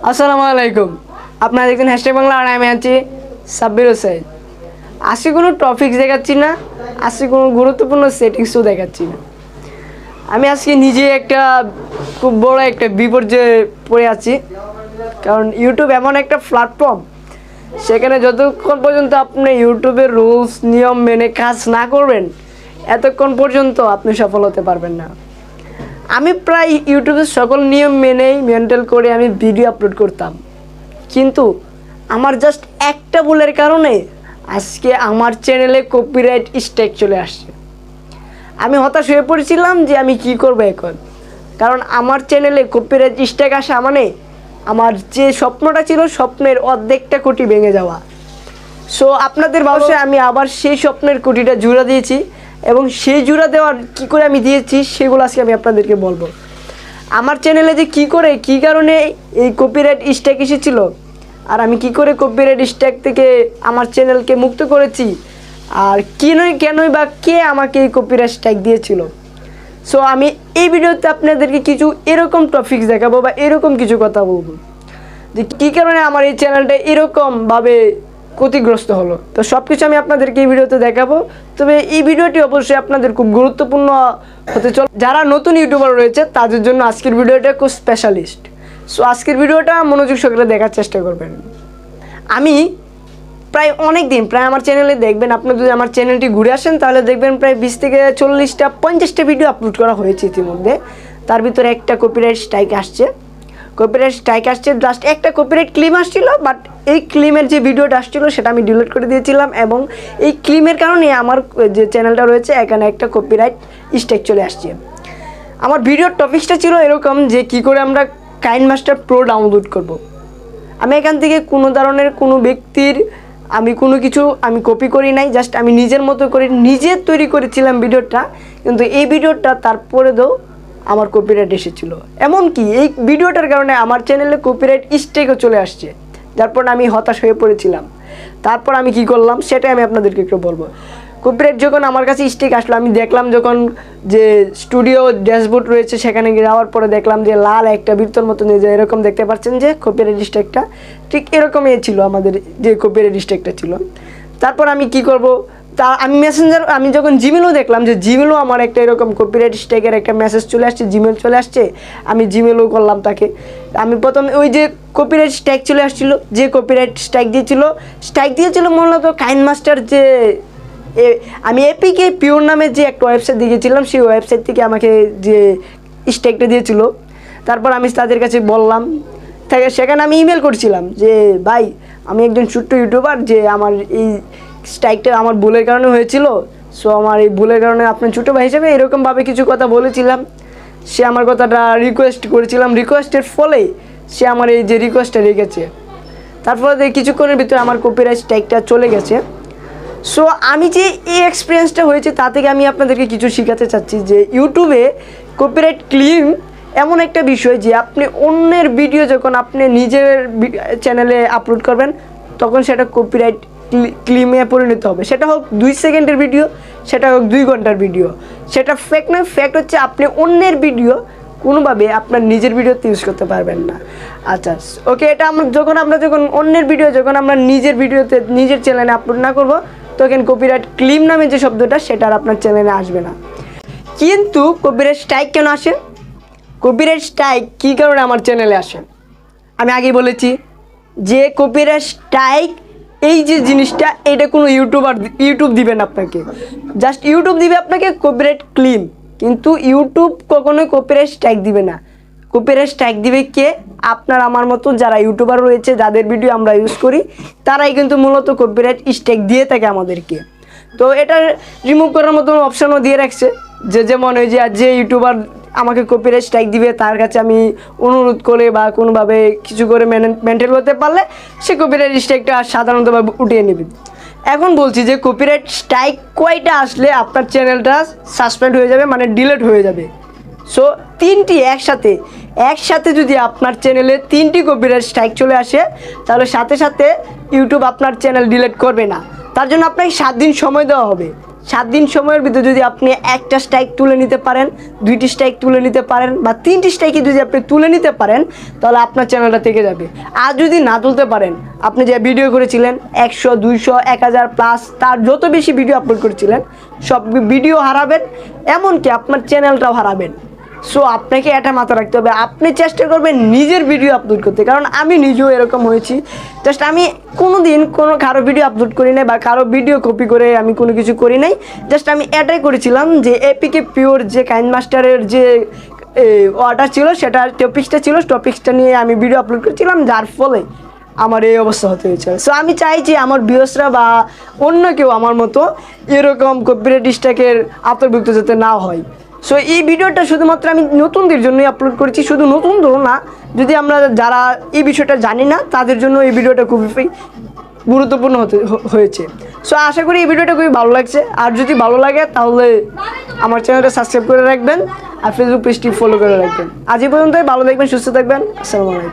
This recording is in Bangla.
আসসালামু আলাইকুম। আপনারা দেখছেন হ্যাশট্যাগ বাংলা আর আমি আছি সাব্বির হোসেন। আজকে কোনো টপিক দেখাচ্ছি না, আজকে কোনো গুরুত্বপূর্ণ সেটিংসও দেখাচ্ছি না। আমি আজকে নিজে একটা খুব বড় একটা বিপর্যয়ে পড়ে আছি, কারণ ইউটিউব এমন একটা প্ল্যাটফর্ম, সেখানে যতক্ষণ পর্যন্ত আপনি ইউটিউবের রুলস নিয়ম মেনে কাজ না করবেন এতক্ষণ পর্যন্ত আপনি সফল হতে পারবেন না। আমি প্রায় ইউটিউবের সকল নিয়ম মেনেই মেনটেন করে আমি ভিডিও আপলোড করতাম, কিন্তু আমার জাস্ট একটা ভুলের কারণে আজকে আমার চ্যানেলে কপিরাইট স্ট্রাইক চলে আসছে। আমি হতাশ হয়ে পড়েছিলাম যে আমি কি করব এখন, কারণ আমার চ্যানেলে কপিরাইট স্ট্রাইক আসা মানে আমার যে স্বপ্নটা ছিল স্বপ্নের অর্ধেকটা কোটি ভেঙে যাওয়া। সো আপনাদের ভাষায় আমি আবার সেই স্বপ্নের কোটিটা জোড়া দিয়েছি, এবং সেই জোড়া দেওয়ার কী করে আমি দিয়েছি সেগুলো আজকে আমি আপনাদেরকে বলবো। আমার চ্যানেলে যে কী কারণে এই কপিরাইট স্ট্রাইক এসেছিল, আর আমি কি করে কপিরাইট স্ট্রাইক থেকে আমার চ্যানেলকে মুক্ত করেছি, আর কেনই বা কে আমাকে এই কপিরাইট স্ট্রাইক দিয়েছিল। সো আমি এই ভিডিওতে আপনাদেরকে কিছু এরকম টপিকস দেখাবো বা এরকম কিছু কথা বলবো যে কী কারণে আমার এই চ্যানেলটা এরকমভাবে ক্ষতিগ্রস্ত হলো। তো সব কিছু আমি আপনাদেরকে এই ভিডিওতে দেখাবো, তবে এই ভিডিওটি অবশ্যই আপনাদের খুব গুরুত্বপূর্ণ হতে চলে। যারা নতুন ইউটিউবার রয়েছে তাদের জন্য আজকের ভিডিওটা খুব স্পেশালিস্ট। সো আজকের ভিডিওটা মনোযোগ সহকারে দেখার চেষ্টা করবেন। আমি প্রায় অনেক দিন আমার চ্যানেলে দেখবেন, আপনি যদি আমার চ্যানেলটি ঘুরে আসেন তাহলে দেখবেন প্রায় 20 থেকে 40টা 50টা ভিডিও আপলোড করা হয়েছে ইতিমধ্যে। তার ভিতরে একটা কপিরাইট স্ট্রাইক আসছে। জাস্ট একটা কপিরাইট ক্লেম আসছিল, বাট এই ক্লেমের যে ভিডিওটা আসছিল সেটা আমি ডিলিট করে দিয়েছিলাম, এবং এই ক্লেমের কারণে আমার যে চ্যানেলটা রয়েছে এখানে একটা কপিরাইট স্ট্রাইক চলে আসছে। আমার ভিডিওর টপিকসটা ছিল এরকম যে কী করে আমরা কাইনমাস্টার প্রো ডাউনলোড করব। আমি এখান থেকে কোনো ধরনের কোনো ব্যক্তির কোনো কিছু কপি করি নাই, জাস্ট আমি নিজের মতো করে নিজে তৈরি করেছিলাম ভিডিওটা, কিন্তু এই ভিডিওটা তারপরেও আমার কপিরাইট এসেছিলো। এমনকি এই ভিডিওটার কারণে আমার চ্যানেলে কপিরাইট স্ট্রাইকও চলে আসছে, যার পর আমি হতাশ হয়ে পড়েছিলাম। তারপর আমি কি করলাম সেটাই আমি আপনাদেরকে একটু বলবো। কপিরাইট যখন আমার কাছে স্ট্রাইক আসলো, আমি দেখলাম যখন যে স্টুডিও ড্যাশবোর্ড রয়েছে সেখানে যাওয়ার পরে দেখলাম যে লাল একটা বৃত্তর মতো নিয়ে যায়, এরকম দেখতে পাচ্ছেন যে কপিরাইট স্ট্রাইকটা ঠিক এরকমই ছিল আমাদের যে কপিরাইট স্ট্রাইকটা ছিল। তারপর আমি কি করব, আমি যখন জিমেলও দেখলাম যে জিমেলও আমার একটা এরকম কপিরাইট স্ট্রাইকের একটা মেসেজ চলে আসছে, জিমেল চলে আসছে। আমি জিমেলও করলাম তাকে। আমি প্রথমে ওই যে কপিরাইট স্ট্রাইক চলে আসছিল, যে কপিরাইট স্ট্রাইক দিয়েছিল মূলত কাইনমাস্টার, যে আমি এপিকে পিওর নামে যে একটা ওয়েবসাইট দিয়েছিলাম সেই ওয়েবসাইট থেকে আমাকে যে স্ট্রাইকটা দিয়েছিল। তারপর আমি তাদের কাছে বললাম, সেখানে আমি ইমেল করছিলাম যে ভাই, আমি একজন ছোট্ট ইউটিউবার, যে আমার এই স্ট্রাইকটা আমার ভুলের কারণে হয়েছিল। সো আমার এই ভুলের কারণে আপনি ছোটো ভাই হিসেবে এরকমভাবে কিছু কথা বলেছিলাম। সে আমার কথাটা রিকোয়েস্ট করেছিলাম, রিকোয়েস্টের ফলে সে আমার এই যে রিকোয়েস্টটা রেখেছে। তারপরে কিছুক্ষণের ভিতরে আমার কপিরাইট স্ট্রাইকটা চলে গেছে। সো আমি যে এই এক্সপিরিয়েন্সটা হয়েছে তা থেকে আমি আপনাদেরকে কিছু শেখাতে চাচ্ছি যে ইউটিউবে কপিরাইট ক্লেম এমন একটা বিষয় যে আপনি অন্যের ভিডিও যখন আপনি নিজের চ্যানেলে আপলোড করবেন তখন সেটা কপিরাইট ক্লেমে পরিণত হবে। সেটা হোক 2 সেকেন্ডের ভিডিও, সেটা হোক 2 ঘন্টার ভিডিও, সেটা ফ্যাক্ট নয়। ফ্যাক্ট হচ্ছে আপনি অন্যের ভিডিও কোনোভাবে আপনার নিজের ভিডিওতে ইউজ করতে পারবেন না। আচ্ছা ওকে, এটা আমরা যখন অন্যের ভিডিও যখন আমরা নিজের ভিডিওতে নিজের চ্যানেলে আপলোড না করব তখন কপিরাইট ক্লেম নামে যে শব্দটা সেটা আর আপনার চ্যানেলে আসবে না। কিন্তু কপিরাইট স্ট্রাইক কেন আসে? কপিরাইট স্ট্রাইক কী কারণে আমার চ্যানেলে আসে আমি আগেই বলেছি যে কপিরাইট স্ট্রাইক এই যে জিনিসটা এটা কোনো ইউটিউব দিবেন আপনাকে, জাস্ট ইউটিউব দিবে আপনাকে কপিরাইট ক্লেম, কিন্তু ইউটিউব কখনোই কপিরাইট স্ট্রাইক দিবে না। কপিরাইট স্ট্রাইক দিবে কে? আপনার আমার মতো যারা ইউটিউবার রয়েছে, যাদের ভিডিও আমরা ইউজ করি, তারাই কিন্তু মূলত কপিরাইট স্ট্রাইক দিয়ে থাকে আমাদেরকে। তো এটা রিমুভ করার মতো অপশানও দিয়ে রাখছে, যেমন ওই যে ইউটিউবার আমাকে কপিরাইট স্ট্রাইক দিবে তার কাছে আমি অনুরোধ করে বা কোনোভাবে কিছু করে মেনটেন করতে পারলে সে কপিরাইট স্ট্রাইকটা সাধারণতভাবে উঠিয়ে নেবে। এখন বলছি যে কপিরাইট স্ট্রাইক কয়টা আসলে আপনার চ্যানেলটা সাসপেন্ড হয়ে যাবে, মানে ডিলিট হয়ে যাবে। সো 3টি একসাথে যদি আপনার চ্যানেলে 3টি কপিরাইট স্ট্রাইক চলে আসে তাহলে সাথে সাথে ইউটিউব আপনার চ্যানেল ডিলিট করবে না। তার জন্য আপনাকে 7 দিন সময় দেওয়া হবে। 7 দিন সময়ের ভিতরে যদি আপনি একটা স্ট্রাইক তুলে নিতে পারেন, 2টি স্ট্রাইক তুলে নিতে পারেন বা 3টি স্ট্রাইকে যদি আপনি তুলে নিতে পারেন, তাহলে আপনার চ্যানেলটা থেকে যাবে। আর যদি না তুলতে পারেন, আপনি যে ভিডিও করেছিলেন 100, 200, 1000 প্লাস, তার যত বেশি ভিডিও আপলোড করেছিলেন সব ভিডিও হারাবেন, এমনকি আপনার চ্যানেলটাও হারাবেন। সো আপনাকে এটা মাথায় রাখতে হবে, আপনি চেষ্টা করবেন নিজের ভিডিও আপলোড করতে। কারণ আমি নিজেও এরকম হয়েছি, জাস্ট আমি কোনো দিন কোনো কারো ভিডিও আপলোড করি নাই বা কারো ভিডিও কপি করে আমি কোনো কিছু করি নাই। জাস্ট আমি এটাই করেছিলাম যে এপিকে পিওর যে কাইন মাস্টারের যে অর্ডার ছিল, সেটা টপিক্সটা নিয়ে আমি ভিডিও আপলোড করেছিলাম, যার ফলে আমার এই অবস্থা হতে হয়েছে। সো আমি চাই যে আমার ভিউয়ার্সরা বা অন্য কেউ আমার মতো এরকম কপিরাইট স্ট্রাইকের আওতাভুক্ত যাতে না হয়। সো এই ভিডিওটা শুধুমাত্র আমি নতুনদের জন্যই আপলোড করেছি, শুধু নতুনদেরও না, যদি আমরা যারা এই বিষয়টা জানি না তাদের জন্য এই ভিডিওটা খুবই গুরুত্বপূর্ণ হয়েছে। সো আশা করি এই ভিডিওটা খুবই ভালো লাগছে। আর যদি ভালো লাগে তাহলে আমার চ্যানেলটা সাবস্ক্রাইব করে রাখবেন আর ফেসবুক পেজটি ফলো করে রাখবেন। আজ এই পর্যন্তই, ভালো থাকবেন, সুস্থ থাকবেন, আসসালামু আলাইকুম।